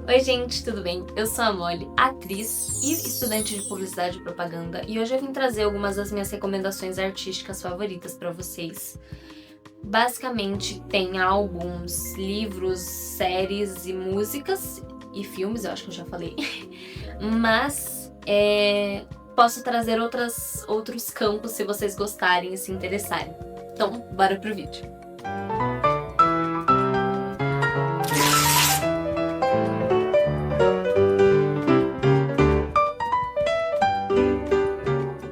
Oi gente, tudo bem? Eu sou a Molly, atriz e estudante de publicidade e propaganda, e hoje eu vim trazer algumas das minhas recomendações artísticas favoritas pra vocês. Basicamente tem álbuns, livros, séries e músicas e filmes, eu acho que eu já falei, mas posso trazer outros campos se vocês gostarem e se interessarem. Então, bora pro vídeo.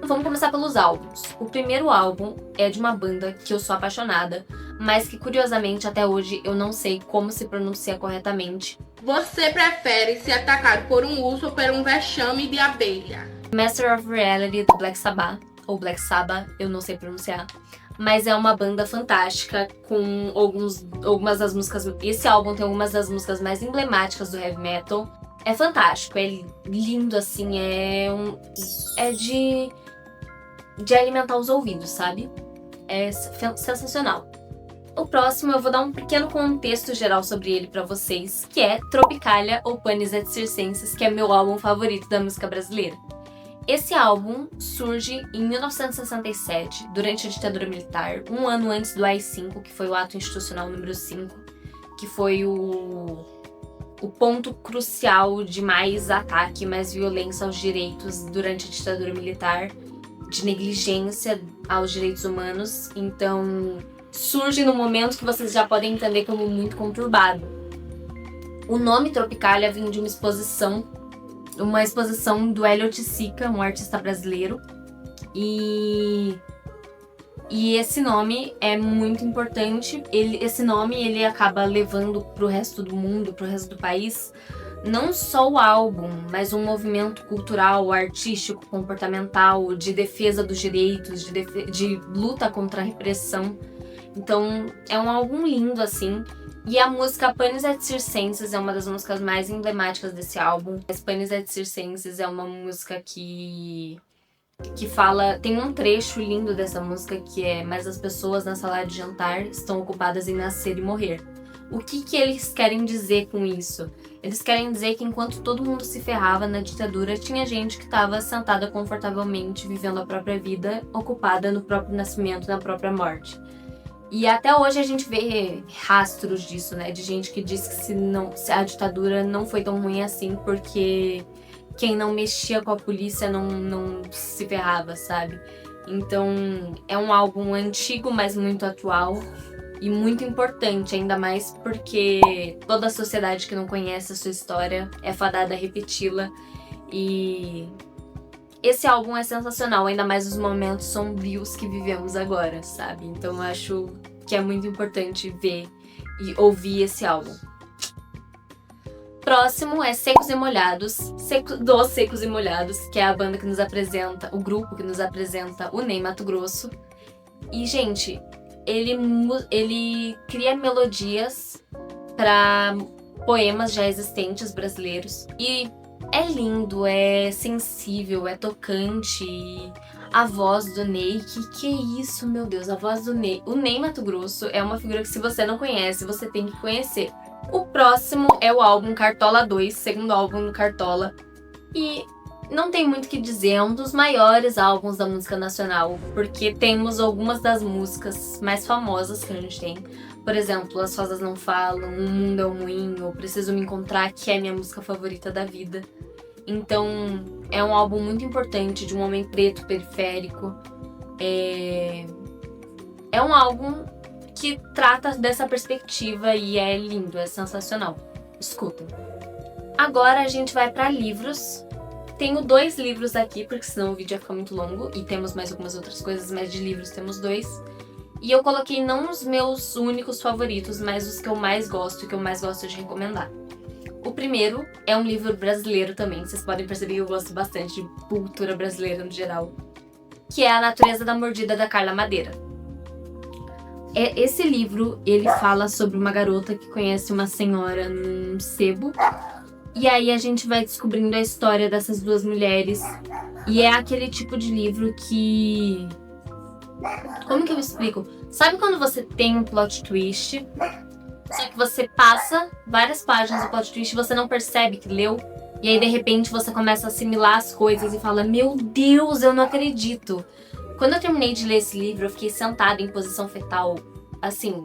Vamos começar pelos álbuns. O primeiro álbum é de uma banda que eu sou apaixonada, mas que curiosamente até hoje eu não sei como se pronuncia corretamente. Você prefere ser atacado por um urso ou por um vexame de abelha? Master of Reality do Black Sabbath, ou Black Sabbath, eu não sei pronunciar. Mas é uma banda fantástica com algumas das músicas. Esse álbum tem algumas das músicas mais emblemáticas do heavy metal. É fantástico, é lindo assim, é de alimentar os ouvidos, sabe? É sensacional. O próximo eu vou dar um pequeno contexto geral sobre ele pra vocês, que é Tropicalia ou Panis et Circenses, que é meu álbum favorito da música brasileira. Esse álbum surge em 1967, durante a ditadura militar, um ano antes do AI-5, que foi o ato institucional número 5, que foi o ponto crucial de mais ataque, mais violência aos direitos durante a ditadura militar, de negligência aos direitos humanos. Então, surge no momento que vocês já podem entender como muito conturbado. O nome Tropicalia vem de uma exposição do Elliot Sica, um artista brasileiro. E esse nome é muito importante. Esse nome ele acaba levando pro resto do mundo, pro resto do país, não só o álbum, mas um movimento cultural, artístico, comportamental, de defesa dos direitos, de luta contra a repressão. Então, é um álbum lindo, assim. E a música Panis et Circenses é uma das músicas mais emblemáticas desse álbum. Panis et Circenses é uma música que fala... Tem um trecho lindo dessa música que é: mas as pessoas na sala de jantar estão ocupadas em nascer e morrer. O que eles querem dizer com isso? Eles querem dizer que enquanto todo mundo se ferrava na ditadura, tinha gente que estava sentada confortavelmente, vivendo a própria vida, ocupada no próprio nascimento, na própria morte. E até hoje a gente vê rastros disso, né? De gente que diz que se a ditadura não foi tão ruim assim, porque quem não mexia com a polícia não se ferrava, sabe? Então é um álbum antigo, mas muito atual. E muito importante, ainda mais porque toda a sociedade que não conhece a sua história é fadada a repeti-la. E esse álbum é sensacional, ainda mais nos momentos sombrios que vivemos agora, sabe? Então eu acho que é muito importante ver e ouvir esse álbum. Próximo é Secos e Molhados, dos Secos e Molhados, que é a banda que nos apresenta, o grupo que nos apresenta o Ney Matogrosso. E, gente, ele cria melodias para poemas já existentes brasileiros. E é lindo, é sensível, é tocante. A voz do Ney, que é isso, meu Deus, a voz do Ney. O Ney Matogrosso é uma figura que, se você não conhece, você tem que conhecer. O próximo é o álbum Cartola 2, segundo álbum do Cartola. E não tem muito o que dizer, é um dos maiores álbuns da música nacional, porque temos algumas das músicas mais famosas que a gente tem. Por exemplo, As Rosas Não Falam, O Mundo é um Moinho, Preciso Me Encontrar, que é minha música favorita da vida. Então, é um álbum muito importante, de um homem preto periférico. É um álbum que trata dessa perspectiva e é lindo, é sensacional. Escutem. Agora a gente vai para livros. Tenho 2 livros aqui, porque senão o vídeo ia ficar muito longo. E temos mais algumas outras coisas, mas de livros temos 2. E eu coloquei não os meus únicos favoritos, mas os que eu mais gosto e que eu mais gosto de recomendar. O primeiro é um livro brasileiro também. Vocês podem perceber que eu gosto bastante de cultura brasileira no geral. Que é A Natureza da Mordida, da Carla Madeira. Esse livro, ele fala sobre uma garota que conhece uma senhora num sebo. E aí a gente vai descobrindo a história dessas 2 mulheres. E é aquele tipo de livro que... Como que eu explico? Sabe quando você tem um plot twist Só que você passa várias páginas do plot twist e você não percebe que leu. E aí, de repente, você começa a assimilar as coisas e fala, meu Deus, eu não acredito. Quando eu terminei de ler esse livro, eu fiquei sentada em posição fetal, assim,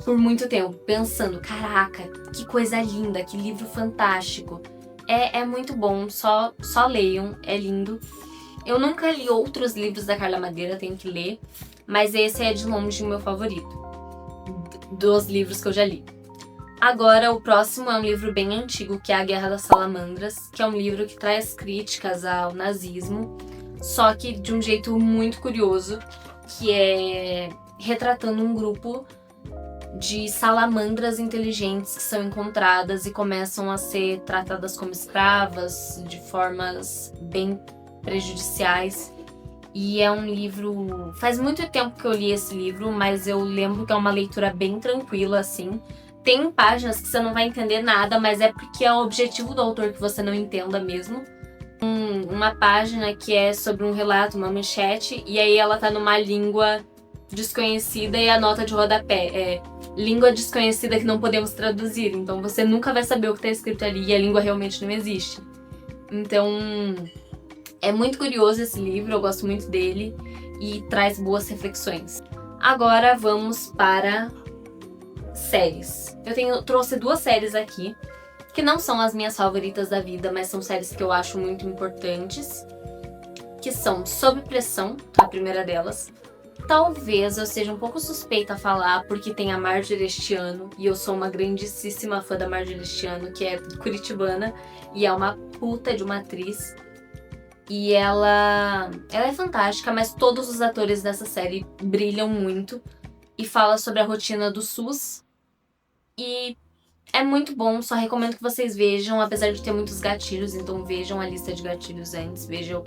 por muito tempo, pensando, caraca, que coisa linda, que livro fantástico. É muito bom, só leiam, é lindo. Eu nunca li outros livros da Carla Madeira, tenho que ler, mas esse é de longe o meu favorito, dos livros que eu já li. Agora, o próximo é um livro bem antigo, que é A Guerra das Salamandras, que é um livro que traz críticas ao nazismo, só que de um jeito muito curioso, que é retratando um grupo de salamandras inteligentes que são encontradas e começam a ser tratadas como escravas de formas bem prejudiciais. E é um livro... Faz muito tempo que eu li esse livro, mas eu lembro que é uma leitura bem tranquila, assim. Tem páginas que você não vai entender nada, mas é porque é o objetivo do autor que você não entenda mesmo. Uma página que é sobre um relato, uma manchete, e aí ela tá numa língua desconhecida e a nota de rodapé é língua desconhecida que não podemos traduzir. Então você nunca vai saber o que tá escrito ali e a língua realmente não existe. Então é muito curioso esse livro, eu gosto muito dele e traz boas reflexões. Agora vamos para séries. Trouxe 2 séries aqui, que não são as minhas favoritas da vida, mas são séries que eu acho muito importantes, que são Sob Pressão, a primeira delas. Talvez eu seja um pouco suspeita a falar, porque tem a Marjorie este ano, e eu sou uma grandíssima fã da Marjorie este ano, que é curitibana, e é uma puta de uma atriz. E ela é fantástica, mas todos os atores dessa série brilham muito, e fala sobre a rotina do SUS, e é muito bom, só recomendo que vocês vejam, apesar de ter muitos gatilhos, então vejam a lista de gatilhos antes, vejam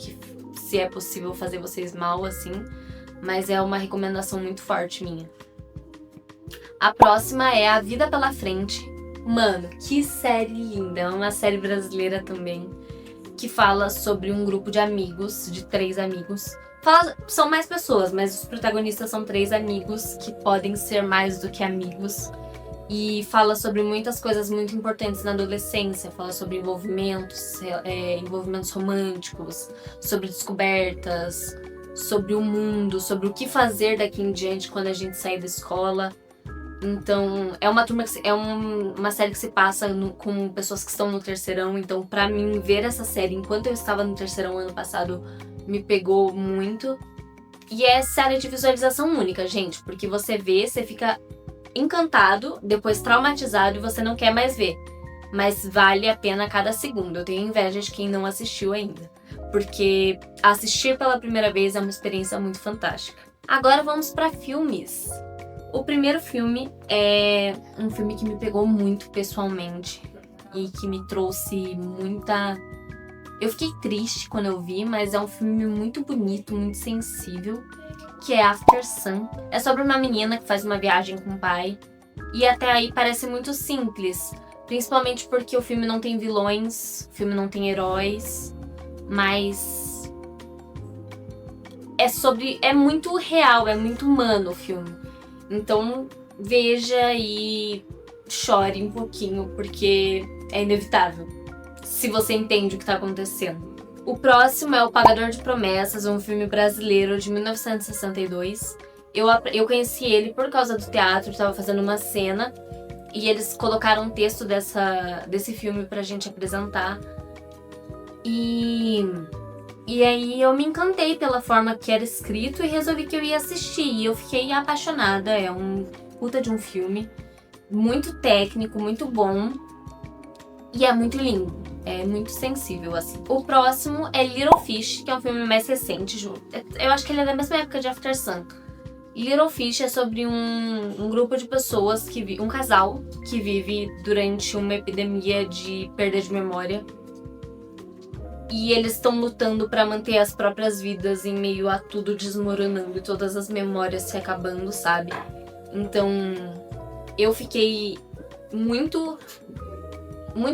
se é possível fazer vocês mal, assim, mas é uma recomendação muito forte minha. A próxima é A Vida Pela Frente. Mano, que série linda, é uma série brasileira também, que fala sobre um grupo de amigos, de 3 amigos. São mais pessoas, mas os protagonistas são 3 amigos que podem ser mais do que amigos. E fala sobre muitas coisas muito importantes na adolescência. Fala sobre envolvimentos românticos, sobre descobertas, sobre o mundo, sobre o que fazer daqui em diante quando a gente sair da escola. Então, é uma série que se passa com pessoas que estão no terceirão. Então, pra mim, ver essa série enquanto eu estava no terceirão ano passado me pegou muito. E é série de visualização única, gente, porque você vê, você fica encantado, depois traumatizado e você não quer mais ver. Mas vale a pena cada segundo. Eu tenho inveja de quem não assistiu ainda, porque assistir pela primeira vez é uma experiência muito fantástica. Agora vamos para filmes. O primeiro filme é um filme que me pegou muito pessoalmente e que me trouxe muita... Eu fiquei triste quando eu vi, mas é um filme muito bonito, muito sensível, que é After Sun. É sobre uma menina que faz uma viagem com o pai, e até aí parece muito simples, principalmente porque o filme não tem vilões, o filme não tem heróis, mas é muito real, é muito humano o filme. Então veja e chore um pouquinho, porque é inevitável, se você entende o que tá acontecendo. O próximo é O Pagador de Promessas, um filme brasileiro de 1962. Eu conheci ele por causa do teatro, estava fazendo uma cena e eles colocaram um texto desse filme pra gente apresentar. E aí eu me encantei pela forma que era escrito e resolvi que eu ia assistir. E eu fiquei apaixonada, é um puta de um filme, muito técnico, muito bom e é muito lindo. É muito sensível, assim. O próximo é Little Fish, que é um filme mais recente. Eu acho que ele é da mesma época de After Sun. Little Fish é sobre um grupo de pessoas, um casal que vive durante uma epidemia de perda de memória. E eles estão lutando para manter as próprias vidas em meio a tudo desmoronando e todas as memórias se acabando, sabe? Então, eu fiquei muito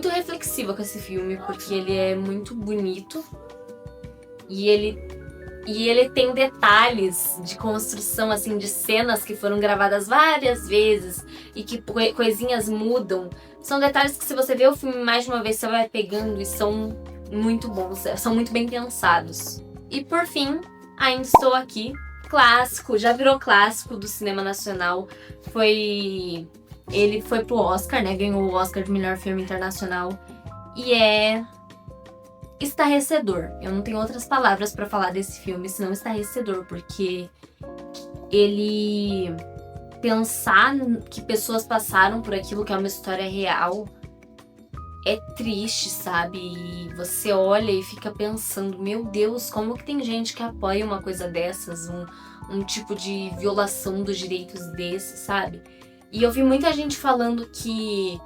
reflexiva com esse filme, porque ele é muito bonito e E ele tem detalhes de construção, assim, de cenas que foram gravadas várias vezes e que coisinhas mudam. São detalhes que, se você vê o filme mais de uma vez, você vai pegando e são muito bons, são muito bem pensados. E por fim, Ainda Estou Aqui. Clássico, já virou clássico do cinema nacional. Ele foi pro Oscar, né? Ganhou o Oscar de melhor filme internacional. E é estarrecedor. Eu não tenho outras palavras pra falar desse filme, senão estarrecedor, porque ele pensar que pessoas passaram por aquilo, que é uma história real, é triste, sabe? E você olha e fica pensando, meu Deus, como que tem gente que apoia uma coisa dessas, um tipo de violação dos direitos desse, sabe? E eu vi muita gente falando que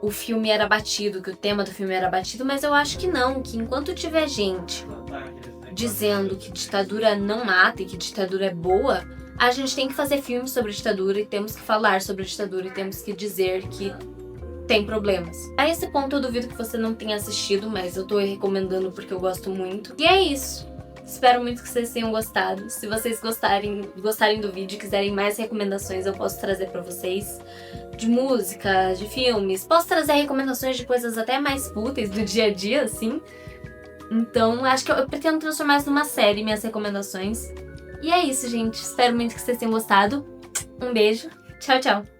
o filme era batido, que o tema do filme era batido, mas eu acho que não, que enquanto tiver gente dizendo que ditadura não mata e que ditadura é boa, a gente tem que fazer filmes sobre ditadura e temos que falar sobre ditadura e temos que dizer que tem problemas. A esse ponto eu duvido que você não tenha assistido, mas eu tô recomendando porque eu gosto muito. E é isso. Espero muito que vocês tenham gostado. Se vocês gostarem do vídeo e quiserem mais recomendações, eu posso trazer pra vocês. De música, de filmes. Posso trazer recomendações de coisas até mais fúteis do dia a dia, assim. Então, acho que eu pretendo transformar isso numa série, minhas recomendações. E é isso, gente. Espero muito que vocês tenham gostado. Um beijo. Tchau, tchau.